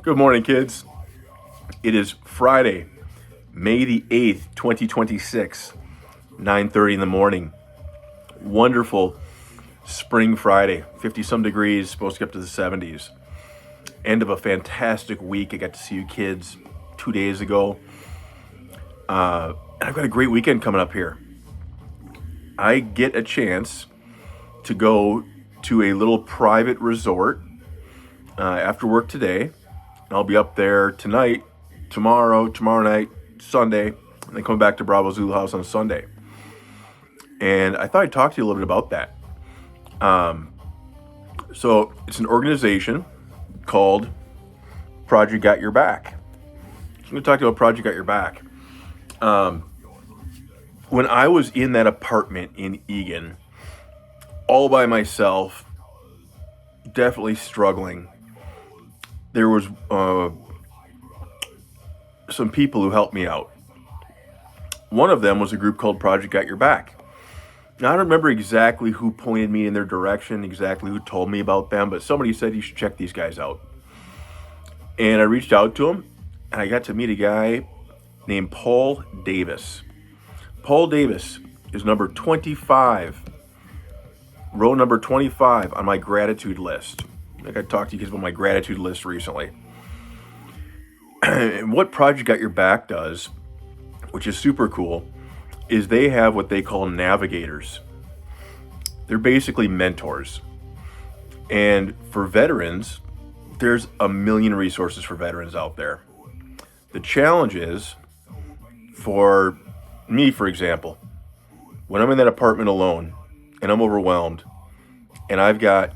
Good morning, kids. It is Friday, May the 8th, 2026, 9:30 in the morning. Wonderful spring Friday, 50-some degrees, supposed to get up to the 70s. End of a fantastic week. I got to see you kids 2 days ago. And I've got a great weekend coming up here. I get a chance to go to a little private resort after work today. I'll be up there tonight, tomorrow night, Sunday, and then coming back to Bravo Zulu House on Sunday. And I thought I'd talk to you a little bit about that. So it's an organization called Project Got Your Back. So I'm going to talk to you about Project Got Your Back. When I was in that apartment in Eagan, all by myself, definitely struggling, there was some people who helped me out. One of them was a group called Project Got Your Back. Now, I don't remember exactly who pointed me in their direction, exactly who told me about them, but somebody said you should check these guys out. And I reached out to them, and I got to meet a guy named Paul Davis. Paul Davis is number 25, row number 25 on my gratitude list. Like I talked to you guys about my gratitude list recently. And what Project Got Your Back does, which is super cool, is they have what they call navigators. They're basically mentors. And for veterans, there's a million resources for veterans out there. The challenge is, for me, for example, when I'm in that apartment alone and I'm overwhelmed and I've got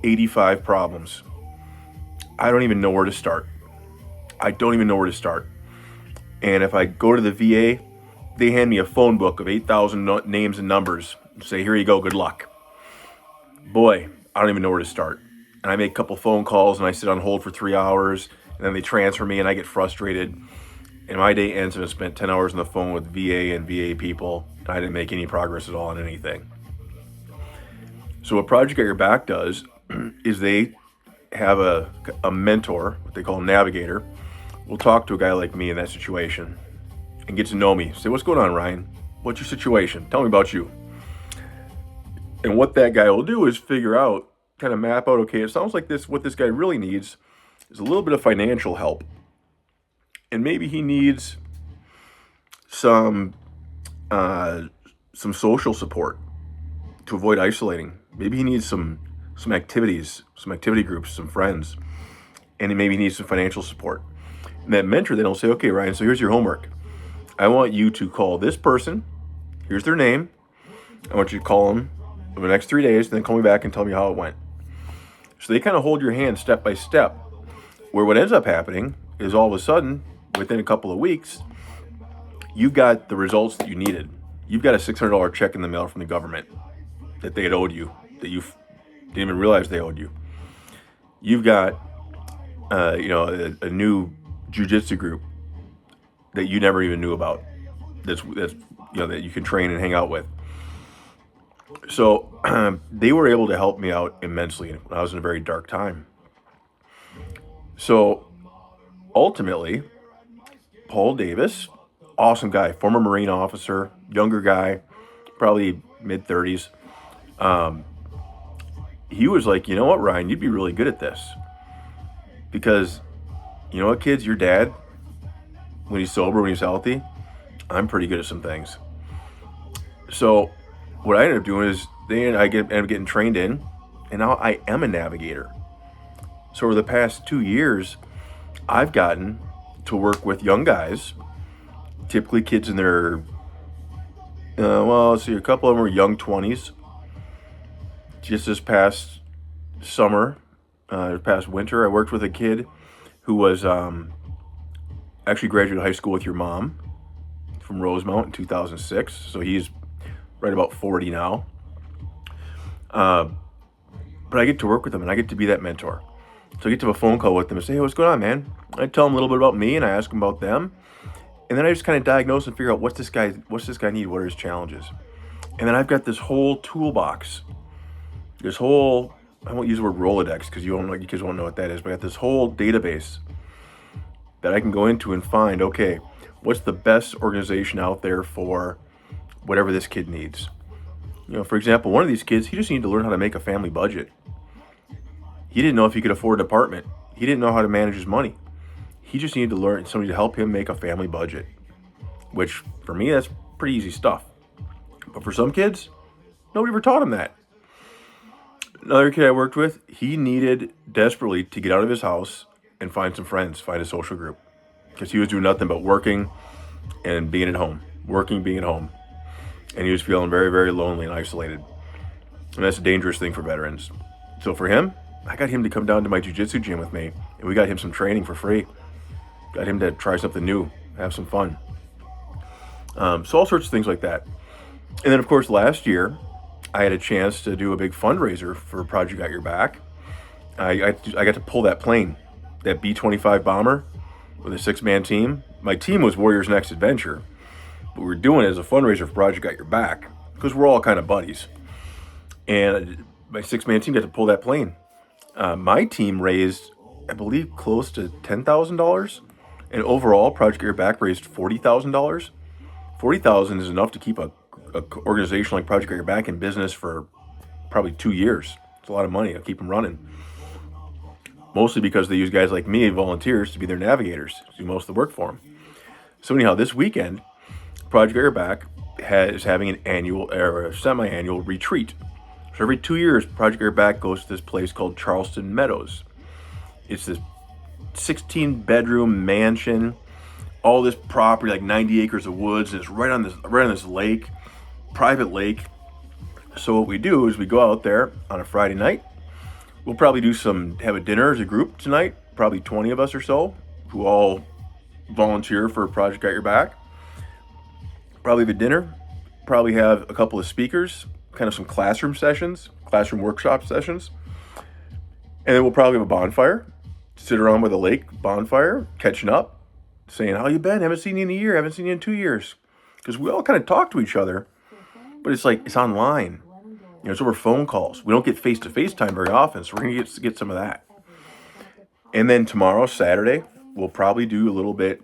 85 problems, I don't even know where to start. And if I go to the VA, they hand me a phone book of 8,000 names and numbers and say, here you go, good luck. Boy, I don't even know where to start. And I make a couple phone calls and I sit on hold for 3 hours, and then they transfer me and I get frustrated. And my day ends and I spent 10 hours on the phone with VA and VA people, and I didn't make any progress at all on anything. So what Project Got Your Back does is they have a mentor, what they call a navigator. We'll talk to a guy like me in that situation and get to know me. Say, what's going on, Ryan? What's your situation? Tell me about you. And what that guy will do is figure out, kind of map out, okay, it sounds like what this guy really needs is a little bit of financial help. And maybe he needs some social support to avoid isolating. Maybe he needs some activities, some activity groups, some friends, and maybe he needs some financial support. And that mentor then will say, okay, Ryan, so here's your homework. I want you to call this person. Here's their name. I want you to call them over the next 3 days, and then call me back and tell me how it went. So they kind of hold your hand step by step, where what ends up happening is all of a sudden, within a couple of weeks, you've got the results that you needed. You've got a $600 check in the mail from the government that they had owed you, that you didn't even realize they owed you. You've got, a new jiu-jitsu group that you never even knew about. That's that you can train and hang out with. So they were able to help me out immensely when I was in a very dark time. So ultimately, Paul Davis, awesome guy, former Marine officer, younger guy, probably mid-30s. He was like, you know what, Ryan, you'd be really good at this. Because, you know what, kids, your dad, when he's sober, when he's healthy, I'm pretty good at some things. So what I ended up doing is I ended up getting trained in, and now I am a navigator. So over the past 2 years, I've gotten to work with young guys, typically kids in their, a couple of them are young 20s. Just this past summer, past winter, I worked with a kid who was actually graduated high school with your mom from Rosemount in 2006. So he's right about 40 now. But I get to work with them and I get to be that mentor. So I get to have a phone call with them and say, hey, what's going on, man? I tell them a little bit about me and I ask them about them. And then I just kind of diagnose and figure out what's this guy need? What are his challenges? And then I've got this whole toolbox, I won't use the word Rolodex because you kids won't know what that is, but I got this whole database that I can go into and find, okay, what's the best organization out there for whatever this kid needs. For example, one of these kids, he just needed to learn how to make a family budget. He didn't know if he could afford an apartment. He didn't know how to manage his money. He just needed to learn somebody to help him make a family budget, which for me, that's pretty easy stuff. But for some kids, nobody ever taught him that. Another kid I worked with, he needed desperately to get out of his house and find some friends, find a social group, because he was doing nothing but working and being at home, being at home. And he was feeling very, very lonely and isolated. And that's a dangerous thing for veterans. So for him, I got him to come down to my jiu-jitsu gym with me, and we got him some training for free. Got him to try something new, have some fun. So all sorts of things like that. And then, of course, last year, I had a chance to do a big fundraiser for Project Got Your Back. I got to pull that plane, that B-25 bomber with a 6-man team. My team was Warriors Next Adventure, but we were doing it as a fundraiser for Project Got Your Back because we're all kind of buddies. And my 6-man team got to pull that plane. My team raised, I believe, close to $10,000. And overall, Project Get Your Back raised $40,000. $40,000 is enough to keep a organization like Project Get Your Back in business for probably 2 years. It's a lot of money to keep them running. Mostly because they use guys like me, volunteers, to be their navigators, to do most of the work for them. So anyhow, this weekend, Project Get Your Back is having an annual or a semi-annual retreat. So every 2 years, Project Get Your Back goes to this place called Charleston Meadows. It's this 16-bedroom mansion, all this property, like 90 acres of woods, and it's right on this lake, private lake. So what we do is we go out there on a Friday night. We'll probably have a dinner as a group tonight, probably 20 of us or so, who all volunteer for Project Got Your Back. Probably have a dinner, probably have a couple of speakers, kind of some classroom workshop sessions. And then we'll probably have a bonfire, sit around by the lake bonfire, catching up, saying, how you been? Haven't seen you in a year, haven't seen you in 2 years. Because we all kind of talk to each other, but it's online. It's over phone calls. We don't get face-to-face time very often, so we're going to get some of that. And then tomorrow, Saturday, we'll probably do a little bit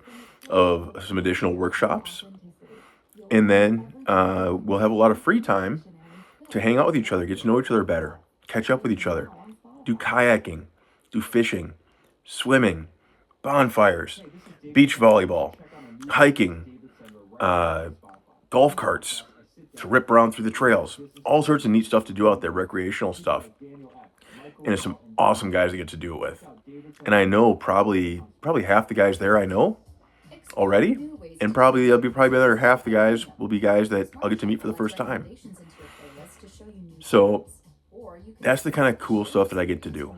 of some additional workshops. And then we'll have a lot of free time to hang out with each other, get to know each other better, catch up with each other, do kayaking, do fishing, swimming, bonfires, beach volleyball, hiking, golf carts, to rip around through the trails, all sorts of neat stuff to do out there, recreational stuff. And there's some awesome guys to get to do it with. And I know probably half the guys there I know already, and probably another half the guys will be guys that I'll get to meet for the first time. So that's the kind of cool stuff that I get to do.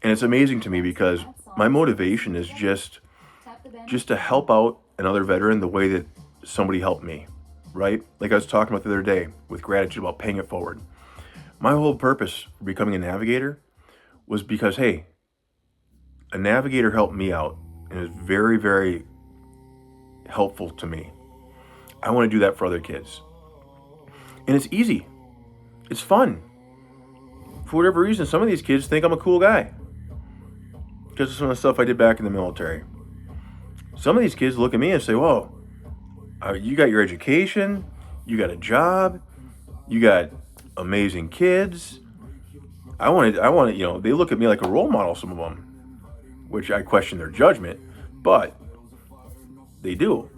And it's amazing to me because my motivation is just to help out another veteran the way that somebody helped me. Right? Like I was talking about the other day with gratitude about paying it forward. My whole purpose for becoming a navigator was because, hey, a navigator helped me out and is very, very helpful to me. I want to do that for other kids. And it's easy. It's fun. For whatever reason, some of these kids think I'm a cool guy because of some of the stuff I did back in the military. Some of these kids look at me and say, whoa, you got your education, you got a job, you got amazing kids. I want to, they look at me like a role model, some of them, which I question their judgment, but they do.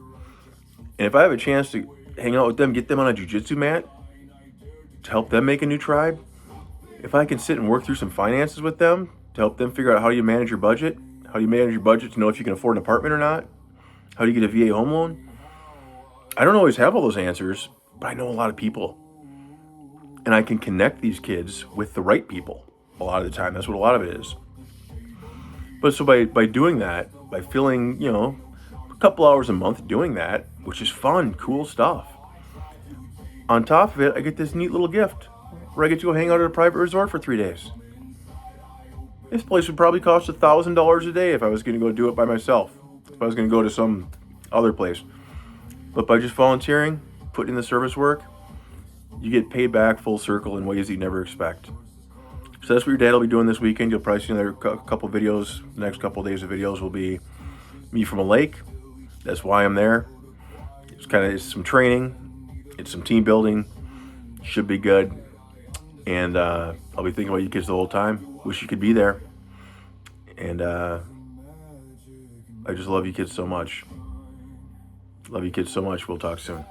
And if I have a chance to hang out with them, get them on a jiu-jitsu mat, to help them make a new tribe, if I can sit and work through some finances with them, to help them figure out how do you manage your budget, to know if you can afford an apartment or not, how do you get a VA home loan, I don't always have all those answers, but I know a lot of people. And I can connect these kids with the right people a lot of the time. That's what a lot of it is. But so by doing that, by filling, a couple hours a month doing that, which is fun, cool stuff. On top of it, I get this neat little gift where I get to go hang out at a private resort for 3 days. This place would probably cost $1,000 a day if I was going to go do it by myself. If I was going to go to some other place. But by just volunteering, putting in the service work, you get paid back full circle in ways that you never expect. So that's what your dad will be doing this weekend. You'll probably see another couple videos. The next couple of days of videos will be me from a lake. That's why I'm there. It's some training, it's some team building. Should be good. And I'll be thinking about you kids the whole time. Wish you could be there. And I just love you kids so much. Love you kids so much. We'll talk soon.